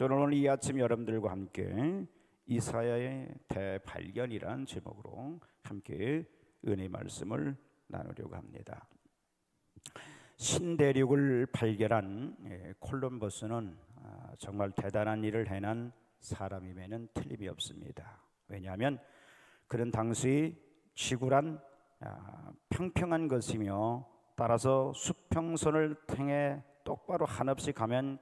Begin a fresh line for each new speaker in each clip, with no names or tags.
저는 오늘 이 아침 여러분들과 함께 이사야의 대발견이라는 제목으로 함께 은혜의 말씀을 나누려고 합니다. 신대륙을 발견한 콜럼버스는 정말 대단한 일을 해낸 사람임에는 틀림이 없습니다. 왜냐하면 그는 당시 지구란 평평한 것이며 따라서 수평선을 통해 똑바로 한없이 가면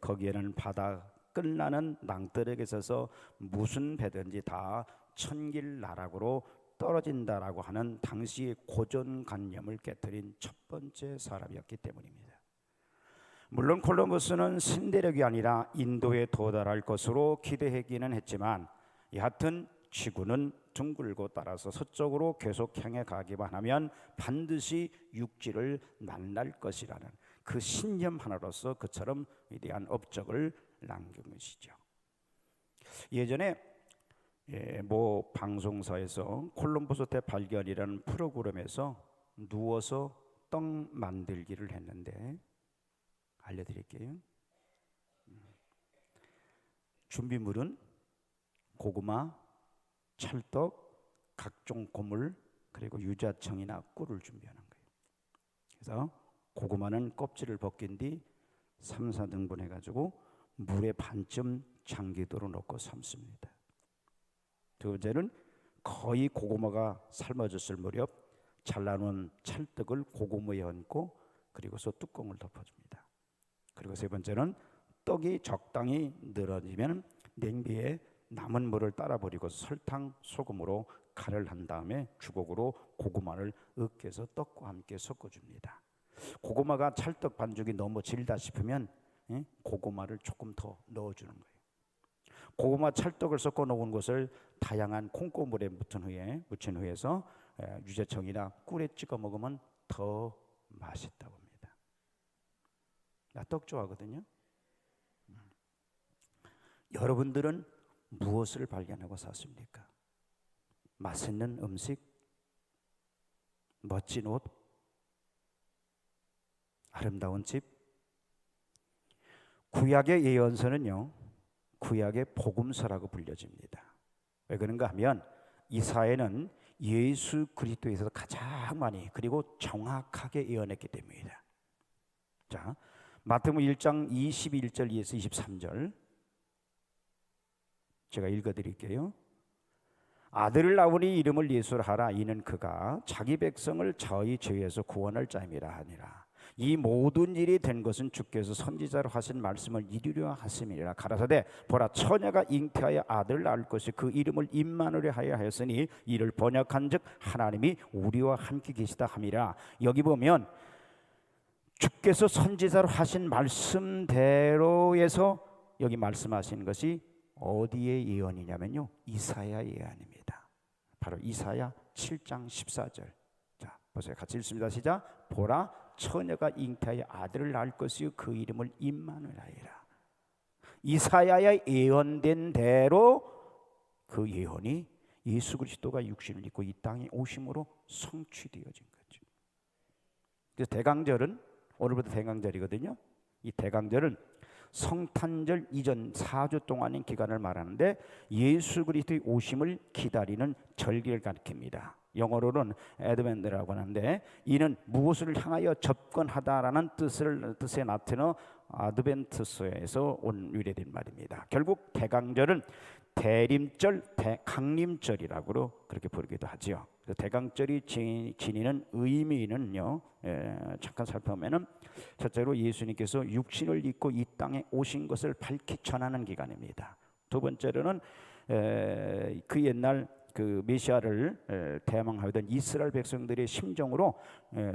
거기에는 바다 끝나는 낭떠러기에 있어서 무슨 배든지 다 천길나락으로 떨어진다라고 하는 당시의 고정관념을 깨뜨린 첫 번째 사람이었기 때문입니다. 물론 콜럼버스는 신대륙이 아니라 인도에 도달할 것으로 기대하기는 했지만 여하튼 지구는 둥글고 따라서 서쪽으로 계속 향해 가기만 하면 반드시 육지를 만날 것이라는 그 신념 하나로서 그처럼 위대한 업적을 남긴 것이죠. 예전에 모 방송사에서 콜럼버스 대발견이라는 프로그램에서 누워서 떡 만들기를 했는데 알려드릴게요. 준비물은 고구마, 찰떡, 각종 고물, 그리고 유자청이나 꿀을 준비하는 거예요. 그래서 고구마는 껍질을 벗긴 뒤 3, 4등분 해가지고 물에 반쯤 잠기도록 넣고 삶습니다. 두 번째는 거의 고구마가 삶아졌을 무렵 잘라놓은 찰떡을 고구마에 얹고 그리고서 뚜껑을 덮어줍니다. 그리고 세 번째는 떡이 적당히 늘어지면 냄비에 남은 물을 따라 버리고 설탕, 소금으로 간을 한 다음에 주걱으로 고구마를 으깨서 떡과 함께 섞어줍니다. 고구마가 찰떡 반죽이 너무 질다 싶으면 고구마를 조금 더 넣어주는 거예요. 고구마 찰떡을 섞어 놓은 것을 다양한 콩고물에 묻힌 후에서 유자청이나 꿀에 찍어 먹으면 더 맛있다고 합니다. 나 떡 좋아하거든요. 여러분들은 무엇을 발견하고 사십니까? 맛있는 음식, 멋진 옷, 아름다운 집. 구약의 예언서는요, 구약의 복음서라고 불려집니다. 왜 그런가 하면 이사야는 예수 그리스도에서 가장 많이 그리고 정확하게 예언했기 때문입니다. 자, 마태복음 1장 21절에서 23절 제가 읽어드릴게요. 아들을 낳으니 이름을 예수라 하라. 이는 그가 자기 백성을 저희 죄에서 구원할 자임이라 하니라. 이 모든 일이 된 것은 주께서 선지자로 하신 말씀을 이루려 하심이라. 가라사대 보라, 처녀가 잉태하여 아들을 낳을 것이 그 이름을 임마누엘 하여 하였으니 이를 번역한즉 하나님이 우리와 함께 계시다 함이라. 여기 보면 주께서 선지자로 하신 말씀대로에서 여기 말씀하신 것이 어디의 예언이냐면요, 이사야 예언입니다. 바로 이사야 7장 14절. 자, 보세요. 같이 읽습니다. 시작. 보라, 처녀가 잉태하여 아들을 낳을 것이요 그 이름을 임마누엘 하리라. 이사야의 예언된 대로 그 예언이 예수 그리스도가 육신을 입고 이 땅에 오심으로 성취되어진 거죠. 그래서 대강절은 오늘부터 대강절이거든요. 이 대강절은 성탄절 이전 4주 동안의 기간을 말하는데 예수 그리스도의 오심을 기다리는 절기를 가리킵니다. 영어로는 애드벤트라고 하는데 이는 무엇을 향하여 접근하다라는 뜻에 나타내는 아드벤트서에서 온 유래된 말입니다. 결국 대강절은 대림절, 강림절이라고 그렇게 부르기도 하죠. 대강절이 지니는 의미는요, 잠깐 살펴보면은 첫째로 예수님께서 육신을 입고 이 땅에 오신 것을 밝히 전하는 기간입니다. 두 번째로는 그 옛날 그 메시아를 대망하던 이스라엘 백성들의 심정으로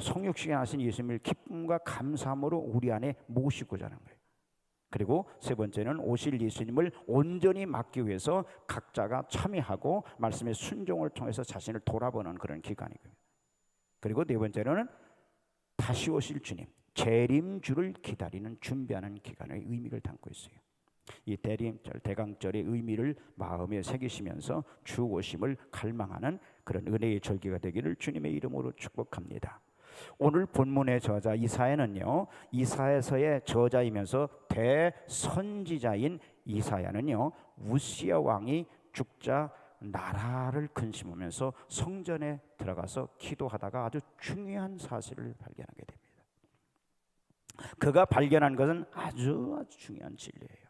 성육신에 하신 예수님을 기쁨과 감사함으로 우리 안에 모시고자 하는 거예요. 그리고 세 번째는 오실 예수님을 온전히 맡기 위해서 각자가 참여하고 말씀의 순종을 통해서 자신을 돌아보는 그런 기간이고요. 그리고 네 번째로는 다시 오실 주님, 재림주를 기다리는 준비하는 기간의 의미를 담고 있어요. 이 대림절, 대강절의 의미를 마음에 새기시면서 주 오심을 갈망하는 그런 은혜의 절기가 되기를 주님의 이름으로 축복합니다. 오늘 본문의 저자 이사야는요, 이사야서의 저자이면서 대선지자인 이사야는요, 우시야 왕이 죽자 나라를 근심하면서 성전에 들어가서 기도하다가 아주 중요한 사실을 발견하게 됩니다. 그가 발견한 것은 아주 중요한 진리예요.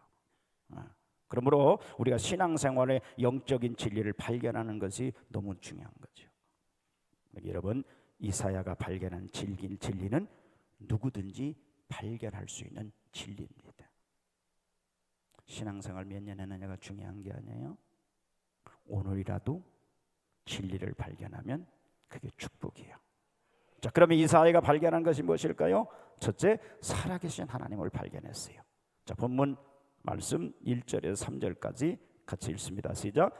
그러므로 우리가 신앙생활의 영적인 진리를 발견하는 것이 너무 중요한 거죠. 여러분, 이사야가 발견한 진리는 누구든지 발견할 수 있는 진리입니다. 신앙생활 몇 년 했느냐가 중요한 게 아니에요. 오늘이라도 진리를 발견하면 그게 축복이에요. 자, 그러면 이사야가 발견한 것이 무엇일까요? 첫째, 살아계신 하나님을 발견했어요. 자, 본문 말씀 1절에서 3절까지 같이 읽습니다. 시작.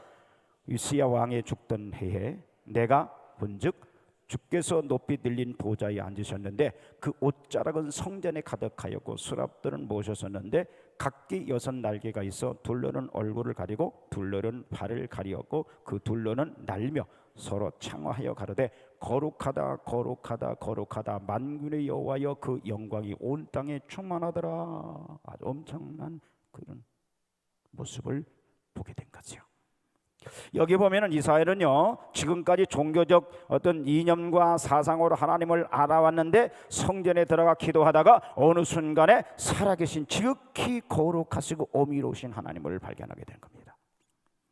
우시야 왕이 죽던 해에 내가 본즉 주께서 높이 들린 보좌에 앉으셨는데 그 옷자락은 성전에 가득하였고 수랍들은 모셨었는데 각기 6날개가 있어 둘러는 얼굴을 가리고 둘러는 발을 가리었고 그 둘러는 날며 서로 창화하여 가로되 거룩하다 거룩하다 거룩하다 만군의 여호와여 그 영광이 온 땅에 충만하더라. 아주 엄청난 그런 모습을 보게 된 거죠. 여기 보면은 이사야는요, 지금까지 종교적 어떤 이념과 사상으로 하나님을 알아왔는데 성전에 들어가 기도하다가 어느 순간에 살아계신 지극히 거룩하시고 어미로우신 하나님을 발견하게 된 겁니다.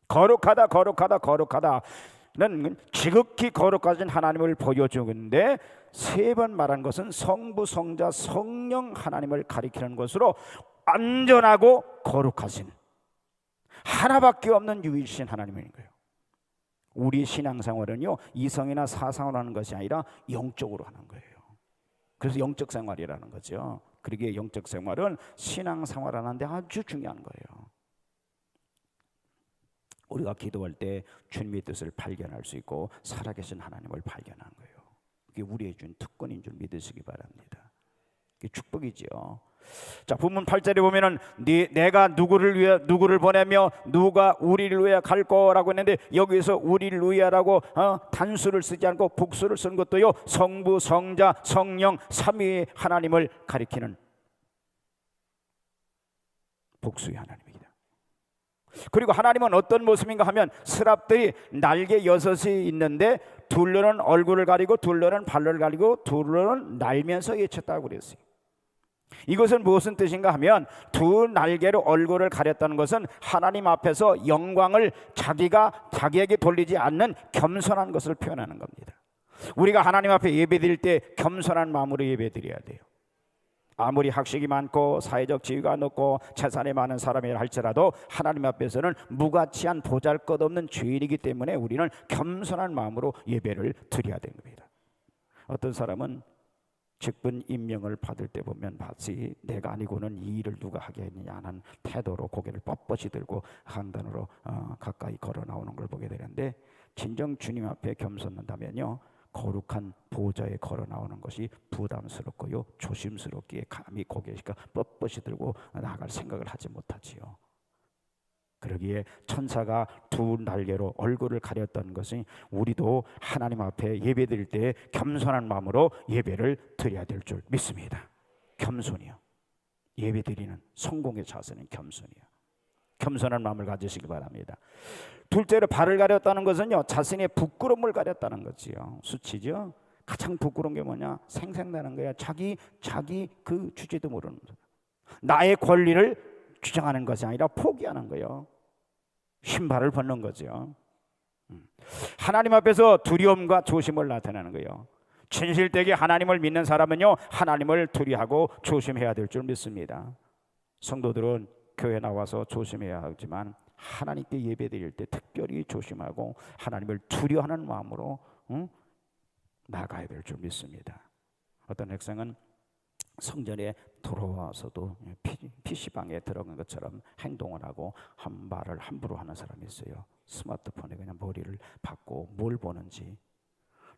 거룩하다 거룩하다 거룩하다는 지극히 거룩하신 하나님을 보여주는데 세 번 말한 것은 성부 성자 성령 하나님을 가리키는 것으로 안전하고 거룩하신 하나밖에 없는 유일신 하나님인 거예요. 우리 신앙생활은요, 이성이나 사상으로 하는 것이 아니라 영적으로 하는 거예요. 그래서 영적 생활이라는 거죠. 그러기에 영적 생활은 신앙생활 하는데 아주 중요한 거예요. 우리가 기도할 때 주님의 뜻을 발견할 수 있고 살아계신 하나님을 발견하는 거예요. 그게 우리의 준 특권인 줄 믿으시기 바랍니다. 그게 축복이죠. 자, 본문 8절에 보면은 내가 누구를 보내며 누가 우리를 위해 갈 거라고 했는데 여기서 우리를 위하라고 단수를 쓰지 않고 복수를 쓴 것도요, 성부 성자 성령 삼위의 하나님을 가리키는 복수의 하나님입니다. 그리고 하나님은 어떤 모습인가 하면 스랍들이 날개 6이 있는데 둘러는 얼굴을 가리고 둘러는 발을 가리고 둘러는 날면서 예쳤다고 그랬어요. 이것은 무슨 뜻인가 하면 두 날개로 얼굴을 가렸다는 것은 하나님 앞에서 영광을 자기에게 돌리지 않는 겸손한 것을 표현하는 겁니다. 우리가 하나님 앞에 예배드릴 때 겸손한 마음으로 예배드려야 돼요. 아무리 학식이 많고 사회적 지위가 높고 재산이 많은 사람이라 할지라도 하나님 앞에서는 무가치한 보잘것없는 죄인이기 때문에 우리는 겸손한 마음으로 예배를 드려야 되는 겁니다. 어떤 사람은 직분 임명을 받을 때 보면 마치 내가 아니고는 이 일을 누가 하겠느냐 하는 태도로 고개를 뻣뻣이 들고 한단으로 가까이 걸어 나오는 걸 보게 되는데, 진정 주님 앞에 겸손한다면요, 거룩한 보좌에 걸어 나오는 것이 부담스럽고요, 조심스럽기에 감히 고개를 뻣뻣이 들고 나아갈 생각을 하지 못하지요. 그러기에 천사가 두 날개로 얼굴을 가렸던 것은 우리도 하나님 앞에 예배드릴 때 겸손한 마음으로 예배를 드려야 될 줄 믿습니다. 겸손이요, 예배드리는 성공의 자세는 겸손이요. 겸손한 마음을 가지시기 바랍니다. 둘째로 발을 가렸다는 것은요, 자신의 부끄러움을 가렸다는 거지요. 수치죠. 가장 부끄러운 게 뭐냐? 생색나는 거야. 자기 그 주제도 모르는 거예요. 나의 권리를 주장하는 것이 아니라 포기하는 거예요. 신발을 벗는 거죠. 하나님 앞에서 두려움과 조심을 나타내는 거예요. 진실되게 하나님을 믿는 사람은요, 하나님을 두려워하고 조심해야 될 줄 믿습니다. 성도들은 교회 나와서 조심해야 하지만 하나님께 예배드릴 때 특별히 조심하고 하나님을 두려워하는 마음으로 나가야 될 줄 믿습니다. 어떤 학생은 성전에 돌아와서도 PC방에 들어간 것처럼 행동을 하고 한 말을 함부로 하는 사람이 있어요. 스마트폰에 그냥 머리를 박고 뭘 보는지,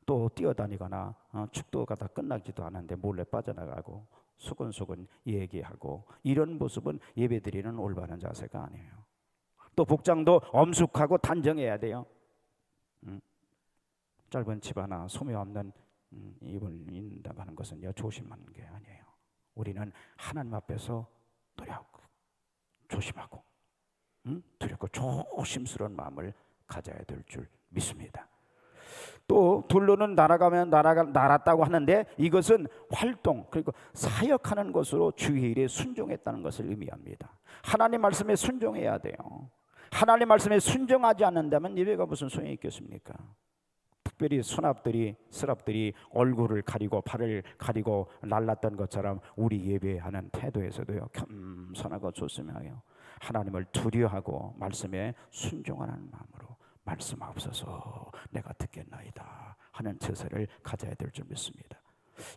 또 뛰어다니거나 축도가 다 끝나지도 않았는데 몰래 빠져나가고 수근수근 얘기하고, 이런 모습은 예배드리는 올바른 자세가 아니에요. 또 복장도 엄숙하고 단정해야 돼요. 짧은 집 하나, 소매 없는 입을 잇는다고 하는 것은요, 조심하는 게 아니에요. 우리는 하나님 앞에서 노력하고 조심하고 두렵고 조심스러운 마음을 가져야 될 줄 믿습니다. 또 둘로는 날아가면 날았다고 하는데 이것은 활동 그리고 사역하는 것으로 주의 일에 순종했다는 것을 의미합니다. 하나님 말씀에 순종해야 돼요. 하나님 말씀에 순종하지 않는다면 예배가 무슨 소용이 있겠습니까? 특별히 스랍들이 얼굴을 가리고 발을 가리고 날랐던 것처럼 우리 예배하는 태도에서도요, 겸손하고 조심하여 하나님을 두려워하고 말씀에 순종하는 마음으로 말씀하옵소서 내가 듣겠나이다 하는 처세를 가져야 될 줄 믿습니다.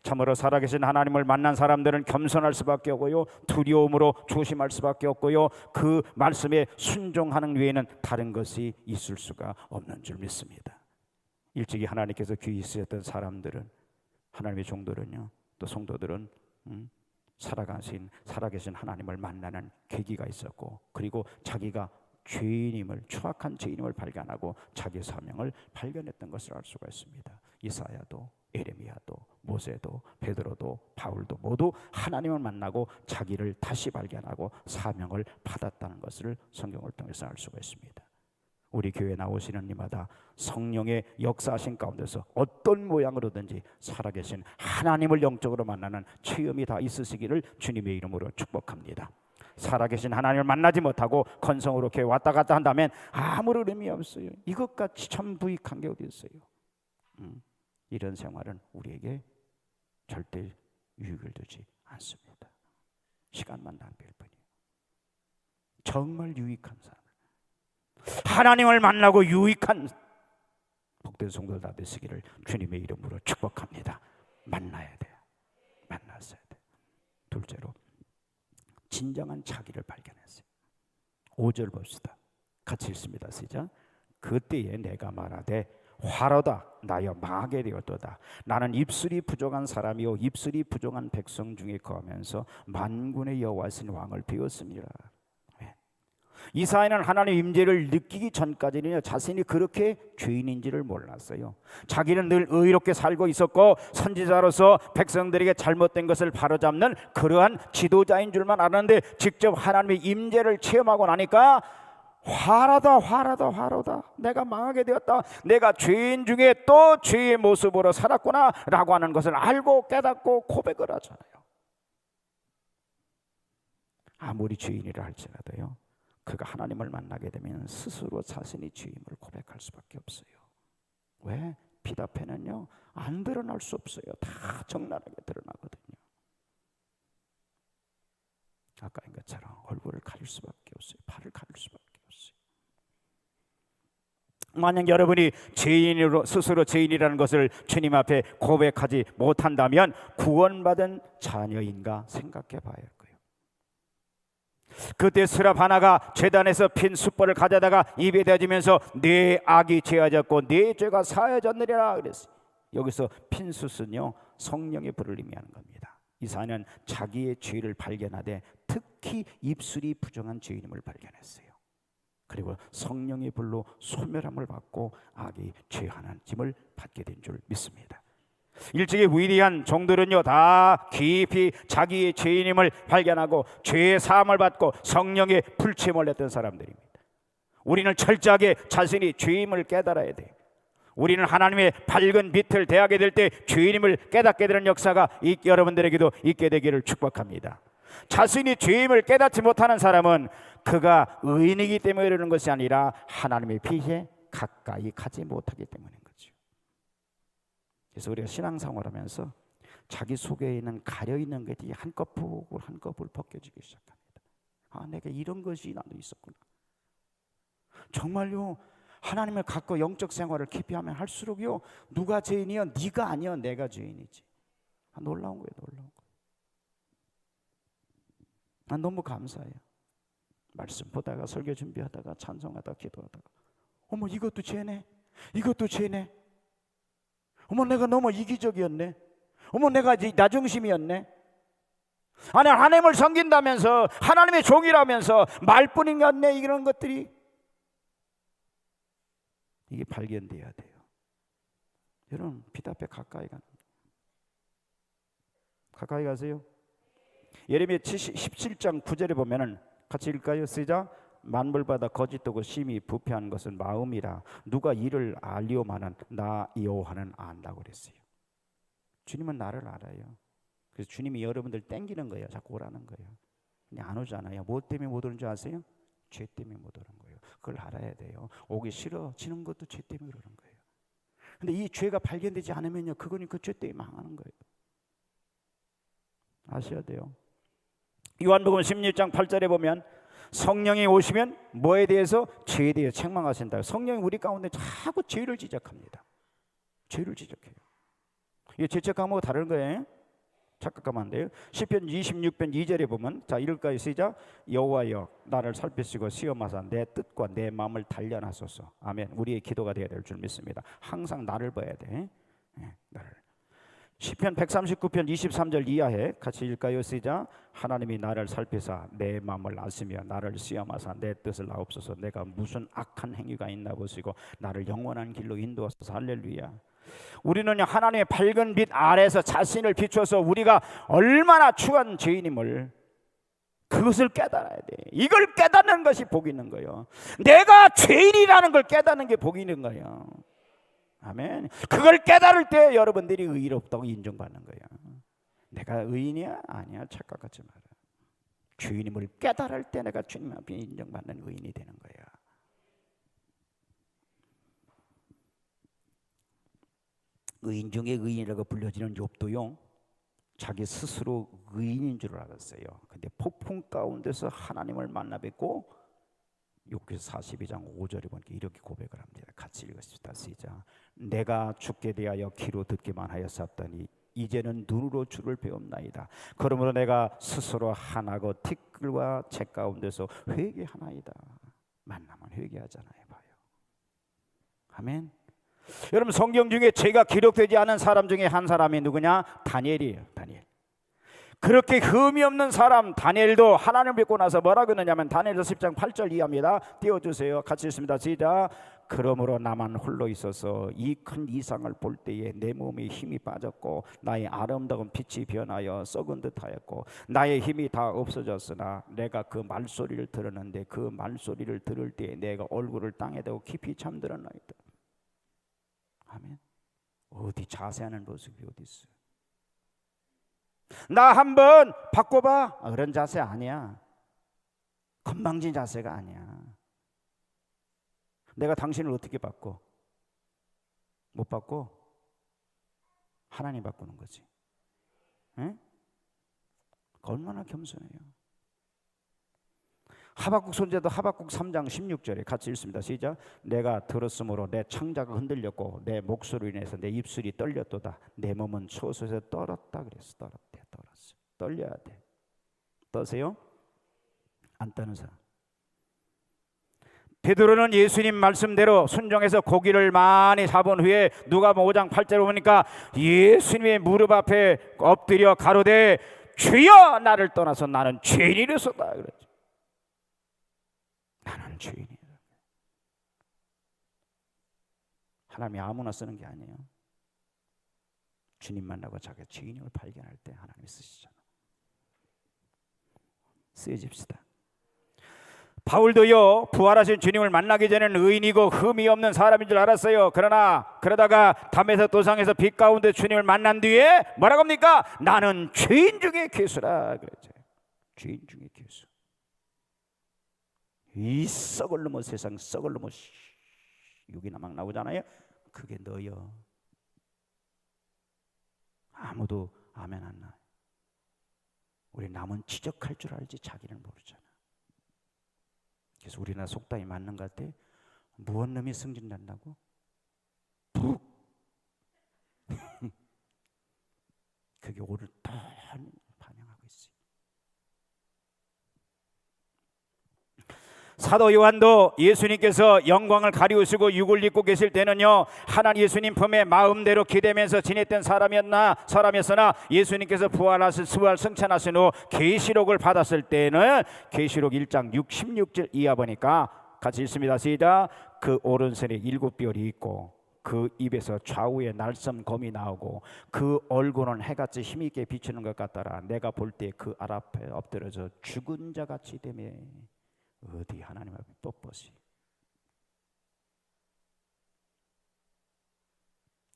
참으로 살아계신 하나님을 만난 사람들은 겸손할 수밖에 없고요, 두려움으로 조심할 수밖에 없고요, 그 말씀에 순종하는 외에는 다른 것이 있을 수가 없는 줄 믿습니다. 일찍이 하나님께서 귀히 쓰셨던 사람들은, 하나님의 종들은요, 또 성도들은 살아계신 하나님을 만나는 계기가 있었고, 그리고 자기가 죄인임을, 추악한 죄인임을 발견하고 자기의 사명을 발견했던 것을 알 수가 있습니다. 이사야도, 에레미야도, 모세도, 베드로도, 바울도 모두 하나님을 만나고 자기를 다시 발견하고 사명을 받았다는 것을 성경을 통해서 알 수가 있습니다. 우리 교회 나오시는 이마다 성령의 역사하신 가운데서 어떤 모양으로든지 살아계신 하나님을 영적으로 만나는 체험이 다 있으시기를 주님의 이름으로 축복합니다. 살아계신 하나님을 만나지 못하고 건성으로 교회 왔다 갔다 한다면 아무런 의미 없어요. 이것같이 참 부익한 게 어디 있어요? 이런 생활은 우리에게 절대 유익을 주지 않습니다. 시간만 낭비할 뿐이에요. 정말 유익한 사람, 하나님을 만나고 유익한 복된 성도들 다 되시기를 주님의 이름으로 축복합니다. 만나야 돼요. 만났어야 돼요. 둘째로 진정한 자기를 발견했어요. 5절 봅시다. 같이 읽습니다. 시작. 그때에 내가 말하되 화로다 나여 망하게 되었도다. 나는 입술이 부족한 사람이요 입술이 부족한 백성 중에 거하면서 만군의 여호와신 왕을 배웠습니다. 이사야는 하나님의 임재를 느끼기 전까지는 자신이 그렇게 죄인인지를 몰랐어요. 자기는 늘 의롭게 살고 있었고 선지자로서 백성들에게 잘못된 것을 바로잡는 그러한 지도자인 줄만 알았는데 직접 하나님의 임재를 체험하고 나니까 화라다 내가 망하게 되었다, 내가 죄인 중에 또 죄의 모습으로 살았구나 라고 하는 것을 알고 깨닫고 고백을 하잖아요. 아무리 죄인이라 할지라도요, 그가 하나님을 만나게 되면 스스로 자신이 죄임을 고백할 수밖에 없어요. 왜? 빛 앞에는요 안 드러날 수 없어요. 다 적나라하게 드러나거든요. 아까인 것처럼 얼굴을 가릴 수밖에 없어요. 발을 가릴 수밖에 없어요. 만약 여러분이 죄인으로 스스로 죄인이라는 것을 주님 앞에 고백하지 못한다면 구원받은 자녀인가 생각해 봐야 할 거예요. 그때 스랍 하나가 제단에서 핀 숯불을 가져다가 입에 대주면서 내 악이 죄어졌고 내 죄가 사해졌느니라 그랬어요. 여기서 핀 숯은요 성령의 불을 의미하는 겁니다. 이사야는 자기의 죄를 발견하되 특히 입술이 부정한 죄인임을 발견했어요. 그리고 성령의 불로 소멸함을 받고 악이 죄하는 짐을 받게 된 줄 믿습니다. 일찍이 위대한 종들은요 다 깊이 자기의 죄인임을 발견하고 죄의 사함을 받고 성령의 불체험을 했던 사람들입니다. 우리는 철저하게 자신이 죄임을 깨달아야 돼요. 우리는 하나님의 밝은 빛을 대하게 될 때 죄인임을 깨닫게 되는 역사가 여러분들에게도 있게 되기를 축복합니다. 자신이 죄임을 깨닫지 못하는 사람은 그가 의인이기 때문에 이러는 것이 아니라 하나님의 빛에 가까이 가지 못하기 때문인 거죠. 그래서 우리가 신앙생활하면서 자기 속에 있는 가려있는 것이 한꺼풀 벗겨지기 시작합니다. 아, 내가 이런 것이 나도 있었구나. 정말요 하나님을 갖고 영적 생활을 깊이 하면 할수록요 누가 죄인이요? 네가 아니요 내가 죄인이지. 놀라운 거예요. 놀라운 거예요. 난 너무 감사해요. 말씀 보다가 설교 준비하다가 찬송하다가 기도하다가 어머 이것도 죄네, 이것도 죄네, 어머 내가 너무 이기적이었네, 어머 내가 나 중심이었네. 아니 하나님을 섬긴다면서 하나님의 종이라면서 말뿐인 것 같네. 이런 것들이 이게 발견돼야 돼요. 여러분 빛 앞에 가까이 가는 가까이 가세요. 예레미야 17장 9절에 보면은 같이 읽을까요? 시작. 만물바다 거짓되고 심히 부패한 것은 마음이라 누가 이를 알리오마는 나 여호와는 안다고 그랬어요. 주님은 나를 알아요. 그래서 주님이 여러분들 땡기는 거예요. 자꾸 오라는 거예요. 근데 안 오잖아요. 뭐 때문에 못 오는 줄 아세요? 죄 때문에 못 오는 거예요. 그걸 알아야 돼요. 오기 싫어지는 것도 죄 때문에 그러는 거예요. 근데 이 죄가 발견되지 않으면요, 그거는 그 죄 때문에 망하는 거예요. 아셔야 돼요. 요한복음 16장 8절에 보면 성령이 오시면 뭐에 대해서? 죄에 대해서 책망하신다. 성령이 우리 가운데 자꾸 죄를 지적합니다. 죄를 지적해요. 이게 지적하면 다른 거예요. 착각하면 안 돼요. 시편 26편 2절에 보면, 자 읽을까요? 시작. 여호와여 나를 살피시고 시험하사 내 뜻과 내 마음을 단련하소서. 아멘. 우리의 기도가 되어야 될 줄 믿습니다. 항상 나를 봐야 돼. 나를. 시편 139편 23절 이하에 같이 읽을까요? 시작. 하나님이 나를 살피사 내 마음을 아시며 나를 시험하사 내 뜻을 아옵소서. 내가 무슨 악한 행위가 있나 보시고 나를 영원한 길로 인도하소서. 할렐루야. 우리는 하나님의 밝은 빛 아래서 자신을 비춰서 우리가 얼마나 추한 죄인임을 그것을 깨달아야 돼. 이걸 깨닫는 것이 복이 있는 거예요. 내가 죄인이라는 걸 깨닫는 게 복이 있는 거예요. 아멘. 그걸 깨달을 때 여러분들이 의롭다고 인정받는 거예요. 내가 의인이야? 아니야. 착각하지 마라. 죄인임을 깨달을 때 내가 주님 앞에 인정받는 의인이 되는 거야. 의인 중에 의인이라고 불려지는 욥도요, 자기 스스로 의인인 줄 알았어요. 근데 폭풍 가운데서 하나님을 만나 뵙고 욥기서 42장 5절에 보니까 이렇게 고백을 합니다. 같이 읽읍시다. 시작. 내가 주께 대하여 귀로 듣기만 하였었더니 이제는 눈으로 주를 배움나이다. 그러므로 내가 스스로 하나고 티끌과 책 가운데서 회개하나이다. 만나면 회개하잖아요. 봐요. 아멘. 여러분, 성경 중에 죄가 기록되지 않은 사람 중에 한 사람이 누구냐? 다니엘이에요. 다니엘. 그렇게 흠이 없는 사람 다니엘도 하나님을 믿고 나서 뭐라고 했느냐면 다니엘서 10장 8절 이하입니다. 띄워주세요. 같이 읽습니다. 시작. 그러므로 나만 홀로 있어서 이 큰 이상을 볼 때에 내 몸에 힘이 빠졌고 나의 아름다운 빛이 변하여 썩은 듯하였고 나의 힘이 다 없어졌으나 내가 그 말소리를 들었는데 그 말소리를 들을 때에 내가 얼굴을 땅에 대고 깊이 잠들었나이다. 아멘. 어디 자세하는 모습이 어디 있어요? 나 한번 바꿔봐. 그런 자세 아니야. 건방진 자세가 아니야. 내가 당신을 어떻게 바꿔? 못 바꿔? 하나님 바꾸는 거지. 응? 얼마나 겸손해요. 하박국 손자도 하박국 3장 16절에 같이 읽습니다. 시작. 내가 들었으므로 내 창자가 흔들렸고 내 목소리로 인해서 내 입술이 떨렸도다. 내 몸은 초소에서 떨었다 그랬어. 떨었대. 떨었어. 떨려야 돼. 떠세요? 안 떠는 사람. 베드로는 예수님 말씀대로 순종해서 고기를 많이 잡은 후에 누가복음 5장 8절에 보니까 예수님의 무릎 앞에 엎드려 가로되 주여 나를 떠나서 나는 죄인이로소다 그랬죠. 나는 죄인이다. 하나님이 아무나 쓰는 게 아니에요. 주님 만나고 자기가 죄인임을 발견할 때 하나님이 쓰시잖아. 쓰여집시다. 바울도요, 부활하신 주님을 만나기 전에는 의인이고 흠이 없는 사람인 줄 알았어요. 그러다가 담에서 도상에서 빛 가운데 주님을 만난 뒤에 뭐라고 합니까? 나는 죄인 중에 괴수라 그랬죠. 죄인 중에 괴수. 이 썩을 놈의 세상, 썩을 놈의 육이나 막 나오잖아요. 그게 너요. 아무도 아멘 안 나요. 우리 남은 지적할 줄 알지 자기는 모르잖아. 그래서 우리나라 속담이 맞는 것 같아. 무언 놈이 승진난다고? 푹. 그게 오늘 다 반영하고 있어요. 사도 요한도 예수님께서 영광을 가리우시고 육을 입고 계실 때는요, 하나님 예수님 품에 마음대로 기대면서 지냈던 사람이었으나 예수님께서 부활 승천하신 후 계시록을 받았을 때는 계시록 1장 66절 이하 보니까 같이 읽습니다. 시작. 그 오른손에 7뼈리 있고 그 입에서 좌우에 날섬검이 나오고 그 얼굴은 해같이 힘있게 비추는 것 같더라. 내가 볼 때 그 알 앞에 엎드려져 죽은 자같이 되매 어디 하나님 앞에 뻣뻣이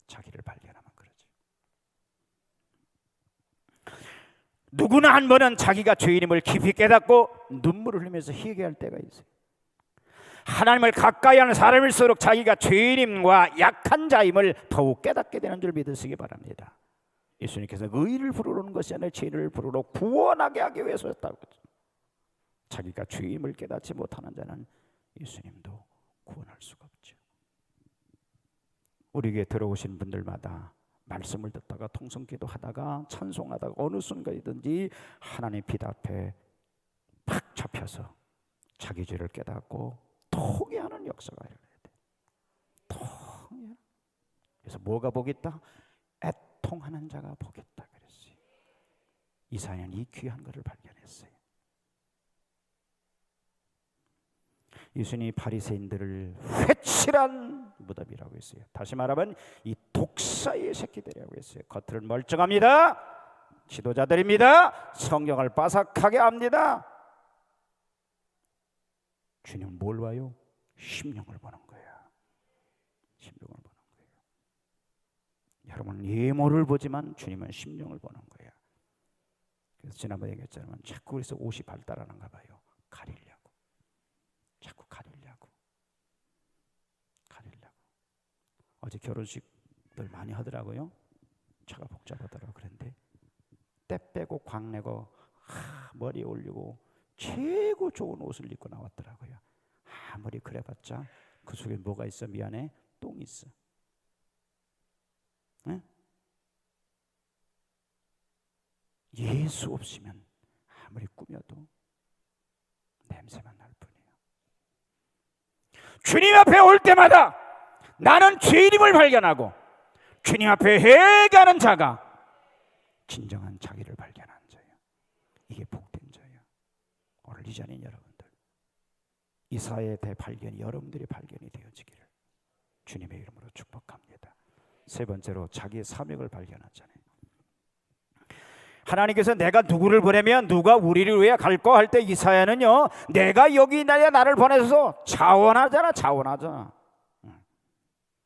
자기를 발견하면 그러지. 누구나 한 번은 자기가 죄인임을 깊이 깨닫고 눈물을 흘리면서 회개할 때가 있어요. 하나님을 가까이 하는 사람일수록 자기가 죄인임과 약한 자임을 더욱 깨닫게 되는 줄 믿으시기 바랍니다. 예수님께서 의를 부르는 것이 아니라 죄인을 부르러 구원하게 하기 위해서였다고. 자기가 죄임을 깨닫지 못하는 자는 예수님도 구원할 수가 없죠. 우리에게 들어오신 분들마다 말씀을 듣다가 통성기도 하다가 찬송하다가 어느 순간이든지 하나님 빛 앞에 팍 잡혀서 자기 죄를 깨닫고 통회하는 역사가 일어나야 돼. 통회. 그래서 뭐가 복이 있다? 애통하는 자가 복이 있다 그랬어요. 이사야는 이 귀한 것을 발견했어요. 예수님이 바리새인들을 회칠한 무덤이라고 했어요. 다시 말하면 이 독사의 새끼들이라고 했어요. 겉으로는 멀쩡합니다. 지도자들입니다. 성경을 빠삭하게 압니다. 주님은 뭘 봐요? 심령을 보는 거야. 심령을 보는 거예요. 여러분은 예모를 보지만 주님은 심령을 보는 거야. 그래서 지난번에 얘기했잖아요. 자꾸 그래서 옷이 발달하는가 봐요. 가리려고. 자꾸 가리려고. 어제 결혼식들 많이 하더라고요. 차가 복잡하더라고. 그런데 때 빼고 광 내고 머리에 올리고 최고 좋은 옷을 입고 나왔더라고요. 아무리 그래봤자 그 속에 뭐가 있어? 미안해, 똥이 있어. 네? 예수 없이면 아무리 꾸며도 냄새만 날 뿐이에요. 주님 앞에 올 때마다 나는 죄인임을 발견하고 주님 앞에 회개하는 자가 진정한 자기를 발견한 자예요. 이게 복된 자예요. 오늘 이 자리인 여러분들, 이사야의 대발견이 여러분들의 발견이 되어지기를 주님의 이름으로 축복합니다. 세 번째로 자기의 사명을 발견하잖아요. 하나님께서 내가 누구를 보내면 누가 우리를 위해 갈까 할 때 이사야는요, 내가 여기 있나야 나를 보내서 자원하잖아.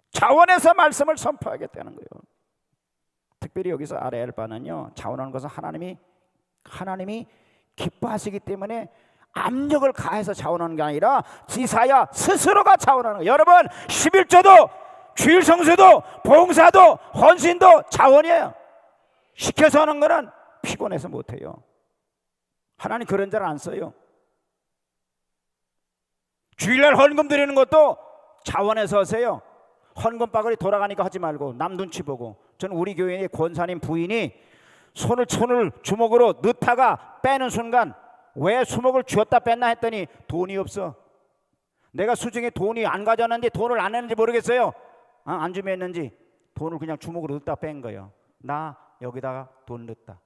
자원해서 말씀을 선포하겠다는 거예요. 특별히 여기서 알아야 할 바는요, 자원하는 것은 하나님이 기뻐하시기 때문에 압력을 가해서 자원하는 게 아니라 이사야 스스로가 자원하는 거예요. 여러분, 11조도 주일 성수도 봉사도 헌신도 자원이에요. 시켜서 하는 거는 피곤해서 못해요. 하나님 그런 자를 안 써요. 주일날 헌금 드리는 것도 자원해서 하세요. 헌금 바구니 돌아가니까 하지 말고 남 눈치 보고. 저는 우리 교회의 권사님 부인이 손을 주먹으로 넣다가 빼는 순간 왜 주먹을 쥐었다 뺐나 했더니 돈이 없어. 내가 수중에 돈이 안 가져왔는지 돈을 안 했는지 모르겠어요. 안 주면 했는지 돈을 그냥 주먹으로 넣다 뺀 거예요. 나 여기다가 돈 넣었다.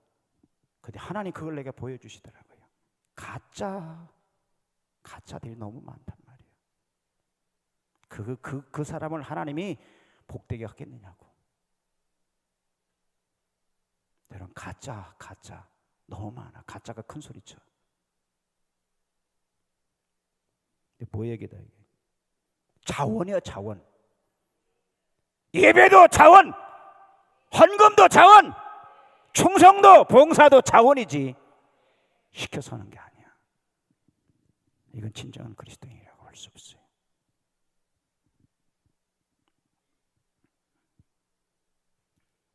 근데 하나님 그걸 내게 보여주시더라고요. 가짜들이 너무 많단 말이에요. 그 사람을 하나님이 복되게 하겠느냐고. 여러분, 가짜 너무 많아. 가짜가 큰 소리쳐. 근데 뭐 얘기다 이게? 자원이야, 자원. 예배도 자원, 헌금도 자원, 충성도 봉사도 자원이지 시켜서 하는 게 아니야. 이건 진정한 그리스도인이라고 할 수 없어요.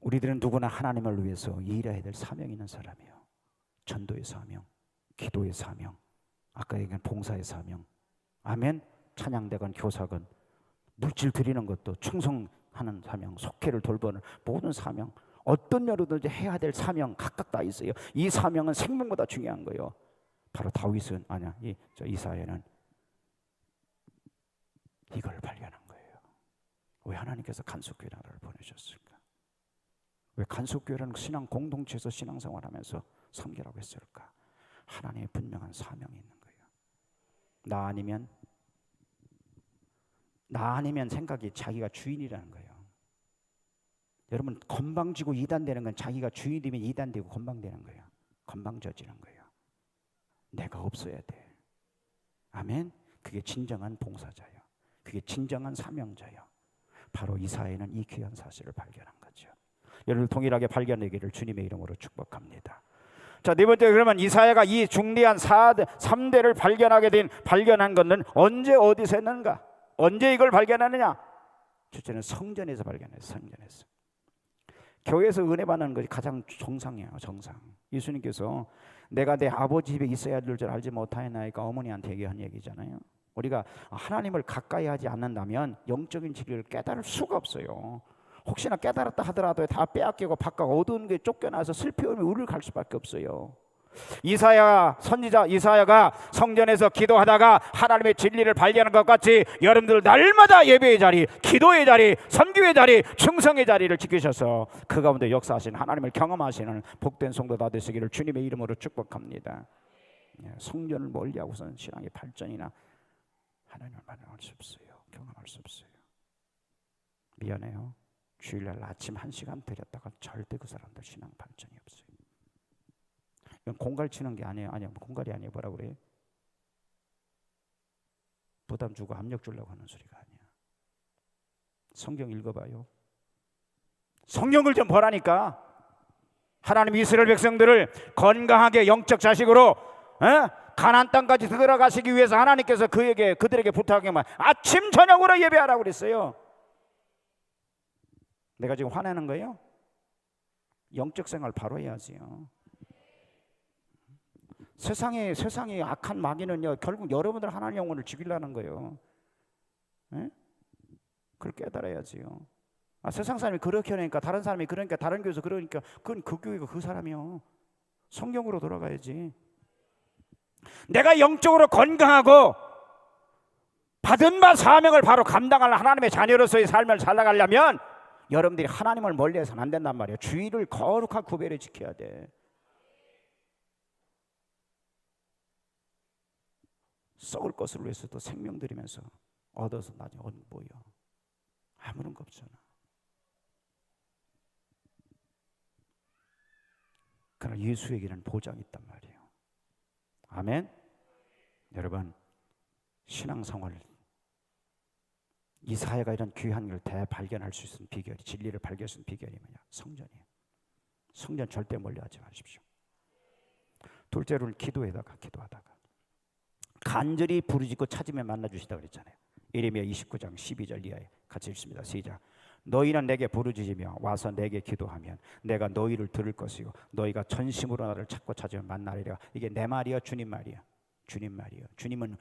우리들은 누구나 하나님을 위해서 일해야 될 사명이 있는 사람이에요. 전도의 사명, 기도의 사명, 아까 얘기한 봉사의 사명, 아멘. 찬양대건 교사건 물질 드리는 것도 충성하는 사명, 속회를 돌보는 모든 사명, 어떤 여러분들이 해야 될 사명 각각 다 있어요. 이 사명은 생명보다 중요한 거예요. 바로 다윗은 이사야는 이걸 발견한 거예요. 왜 하나님께서 간속교회 나라를 보내셨을까? 왜 간속교회라는 신앙 공동체에서 신앙생활하면서 섬기라고 했을까? 하나님의 분명한 사명이 있는 거예요. 나 아니면 생각이 자기가 주인이라는 거예요. 여러분, 건방지고 이단되는 건 자기가 주인이 되면 이단되고 건방되는 거예요. 건방져지는 거예요. 내가 없어야 돼. 아멘. 그게 진정한 봉사자예요. 그게 진정한 사명자예요. 바로 이사야는 이 귀한 사실을 발견한 거죠. 여러분 동일하게 발견되기를 주님의 이름으로 축복합니다. 자, 네 번째, 그러면 이사야가 이 중대한 3대를 발견한 것은 언제 어디서 했는가? 언제 이걸 발견하느냐? 첫째는 성전에서 발견했어요. 성전에서. 교회에서 은혜 받는 것이 가장 정상이에요. 정상. 예수님께서 내가 내 아버지 집에 있어야 될 줄 알지 못하였나이까 어머니한테 얘기한 얘기잖아요. 우리가 하나님을 가까이 하지 않는다면 영적인 진리를 깨달을 수가 없어요. 혹시나 깨달았다 하더라도 다 빼앗기고 바깥 어두운 게 쫓겨나서 슬퍼하며 우를 갈 수밖에 없어요. 선지자 이사야가 성전에서 기도하다가 하나님의 진리를 발견한 것 같이 여러분들 날마다 예배의 자리, 기도의 자리, 선교의 자리, 충성의 자리를 지키셔서 그 가운데 역사하신 하나님을 경험하시는 복된 성도다 되시기를 주님의 이름으로 축복합니다. 성전을 멀리하고서는 신앙의 발전이나 하나님을 만날 수 없어요. 경험할 수 없어요. 미안해요. 주일날 아침 1시간 드렸다가 절대 그 사람들 신앙 발전이 없어요. 이건 공갈 치는 게 아니에요. 공갈이 아니에요. 뭐라 그래요? 부담 주고 압력 주려고 하는 소리가 아니야. 성경 읽어봐요. 성경을 좀 보라니까. 하나님 이스라엘 백성들을 건강하게 영적 자식으로 가나안 땅까지 들어가시기 위해서 하나님께서 그들에게 부탁하기만 아침 저녁으로 예배하라고 그랬어요. 내가 지금 화내는 거예요? 영적 생활 바로 해야지요. 세상에 악한 마귀는요, 결국 여러분들 하나님 영혼을 죽이려는 거예요. 에? 그걸 깨달아야지요. 세상 사람이 그렇게 하니까 다른 사람이 그러니까 다른 교회에서 그러니까 그건 그 교회가 그 사람이요. 성경으로 돌아가야지. 내가 영적으로 건강하고 받은 바 사명을 바로 감당할 하나님의 자녀로서의 삶을 살아가려면 여러분들이 하나님을 멀리해서는 안 된단 말이에요. 주의를 거룩한 구별해 지켜야 돼. 썩을 것을 위해서도 생명 들이면서 얻어서 나중에 뭐요? 아무런 거 없잖아. 그러나 예수에게는 보장이 있단 말이에요. 아멘. 여러분, 신앙생활 이사야가 이런 귀한 걸 대발견할 수 있는 비결이, 진리를 발견할 수 있는 비결이 뭐냐? 성전이에요. 성전 절대 멀리하지 마십시오. 둘째로는 기도하다가 간절히 부르짖고 찾으면 만나주시다 그랬잖아요. 예레미야 29장 12절 이하에 같이 읽습니다. 시작. 너희는 내게 부르짖으며 와서 내게 기도하면 내가 너희를 들을 것이요 너희가 전심으로 나를 찾고 찾으면 만나리라. 이게 내 말이야, 주님 말이야? 주님 말이에요. 주님은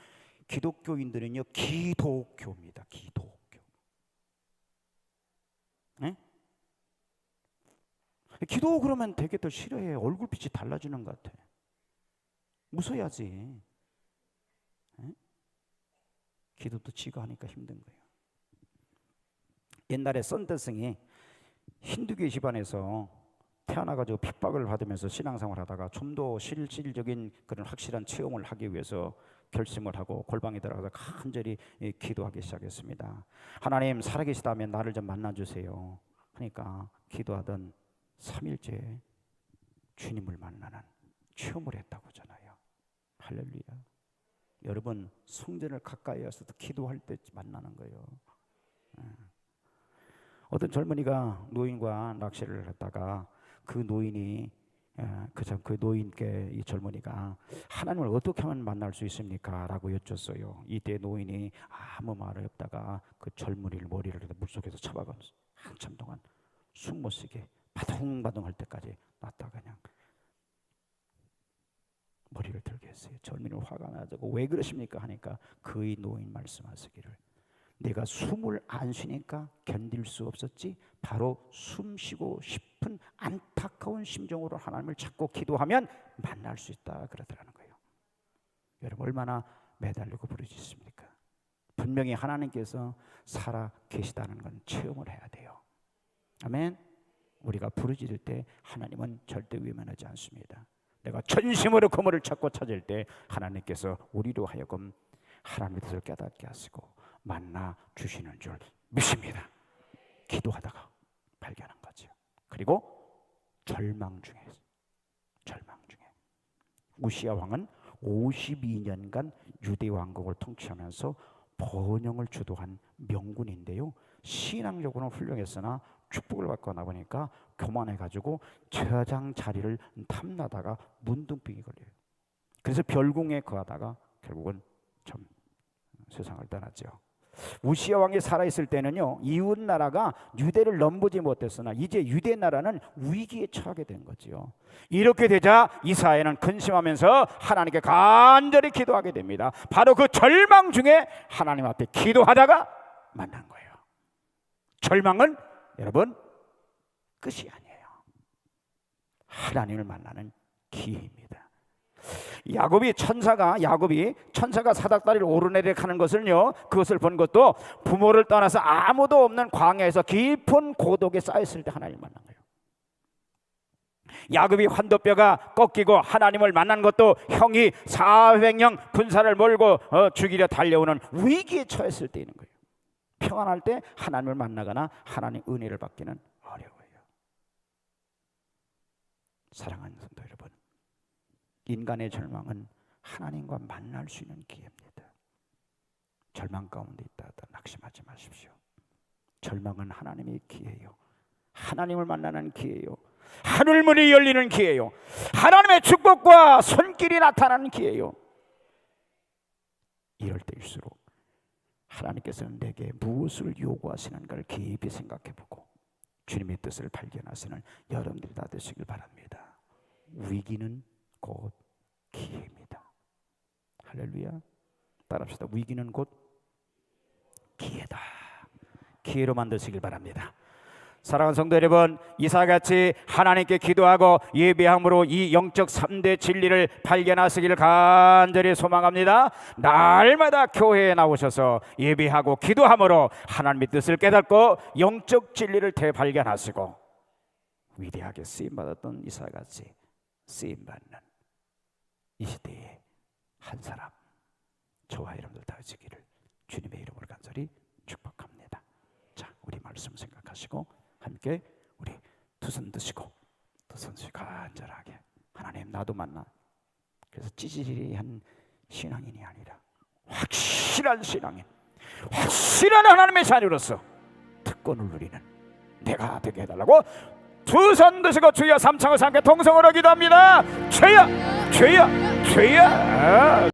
기독교인들은요 기도교입니다. 기도교. 네? 기도 그러면 되게 더 싫어해. 얼굴빛이 달라지는 것 같아. 웃어야지. 네? 기도도 지가 하니까 힘든 거예요. 옛날에 선대성이 힌두교 집안에서 태어나가지고 핍박을 받으면서 신앙생활 하다가 좀 더 실질적인 그런 확실한 체험을 하기 위해서 결심을 하고 골방에 들어가서 간절히 기도하기 시작했습니다. 하나님 살아계시다면 나를 좀 만나주세요. 그러니까 기도하던 3일째 주님을 만나는 체험을 했다고 하잖아요. 할렐루야. 여러분 성전을 가까이 와서도 기도할 때 만나는 거예요. 어떤 젊은이가 노인과 낚시를 했다가 그 노인이 그 노인께 이 젊은이가 하나님을 어떻게 하면 만날 수 있습니까? 라고 여쭸어요. 이때 노인이 아무 말 없다가 그 젊은이를 머리를 물속에서 잡아가면서 한참 동안 숨 못 쉬게 바둥바둥 할 때까지 놨다가 그냥 머리를 들게 했어요. 젊은이는 화가 나서 왜 그러십니까? 하니까 그의 노인 말씀하시기를 내가 숨을 안 쉬니까 견딜 수 없었지 바로 숨 쉬고 싶은 안타까운 심정으로 하나님을 찾고 기도하면 만날 수 있다 그러더라는 거예요. 여러분 얼마나 매달리고 부르짖습니까? 분명히 하나님께서 살아 계시다는 건 체험을 해야 돼요. 아멘. 우리가 부르짖을 때 하나님은 절대 외면하지 않습니다. 내가 전심으로 그물을 찾고 찾을 때 하나님께서 우리로 하여금 하나님의 뜻을 깨닫게 하시고 만나 주시는 줄 믿습니다. 기도하다가 발견한 거지. 그리고 절망 중에 우시야 왕은 52년간 유대 왕국을 통치하면서 번영을 주도한 명군인데요. 신앙적으로는 훌륭했으나 축복을 받고 나보니까 교만해가지고 제사장 자리를 탐나다가 문둥병이 걸려요. 그래서 별궁에 거하다가 결국은 참 세상을 떠났죠. 우시야 왕이 살아있을 때는요, 이웃 나라가 유대를 넘보지 못했으나 이제 유대 나라는 위기에 처하게 된 거지요. 이렇게 되자 이사야는 근심하면서 하나님께 간절히 기도하게 됩니다. 바로 그 절망 중에 하나님 앞에 기도하다가 만난 거예요. 절망은 여러분 끝이 아니에요. 하나님을 만나는 기회입니다. 야곱이 천사가 사닥다리를 오르내리는 것을요, 그것을 본 것도 부모를 떠나서 아무도 없는 광야에서 깊은 고독에 쌓였을 때 하나님을 만난 거예요. 야곱이 환도뼈가 꺾이고 하나님을 만난 것도 형이 400명 군사를 몰고 죽이려 달려오는 위기에 처했을 때 있는 거예요. 평안할 때 하나님을 만나거나 하나님 은혜를 받기는 어려워요. 사랑하는 성도 여러분, 인간의 절망은 하나님과 만날 수 있는 기회입니다. 절망 가운데 있다 하다 낙심하지 마십시오. 절망은 하나님의 기회예요. 하나님을 만나는 기회예요. 하늘문이 열리는 기회예요. 하나님의 축복과 손길이 나타나는 기회예요. 이럴 때일수록 하나님께서는 내게 무엇을 요구하시는가를 깊이 생각해보고 주님의 뜻을 발견하시는 여러분들이 다 되시길 바랍니다. 위기는 곧 기회입니다. 할렐루야. 따라합시다. 위기는 곧 기회다. 기회로 만드시길 바랍니다. 사랑하는 성도 여러분, 이사같이 하나님께 기도하고 예배함으로 이 영적 3대 진리를 발견하시기를 간절히 소망합니다. 날마다 교회에 나오셔서 예배하고 기도함으로 하나님의 뜻을 깨닫고 영적 진리를 대발견하시고 위대하게 쓰임받았던 이사같이 쓰임받는 이 시대에 한 사람, 저와 여러분들 다 되시기를 주님의 이름으로 간절히 축복합니다. 자, 우리 말씀 생각하시고 함께 우리 두 손 드시고 두 손 간절하게 하나님 나도 만나. 그래서 찌질이한 신앙인이 아니라 확실한 신앙인, 확실한 하나님의 자녀로서 특권을 누리는 내가 되게 해달라고 두 손 드시고 주여 삼창을 삼게 동성으로 기도합니다. 주여 주여 주여.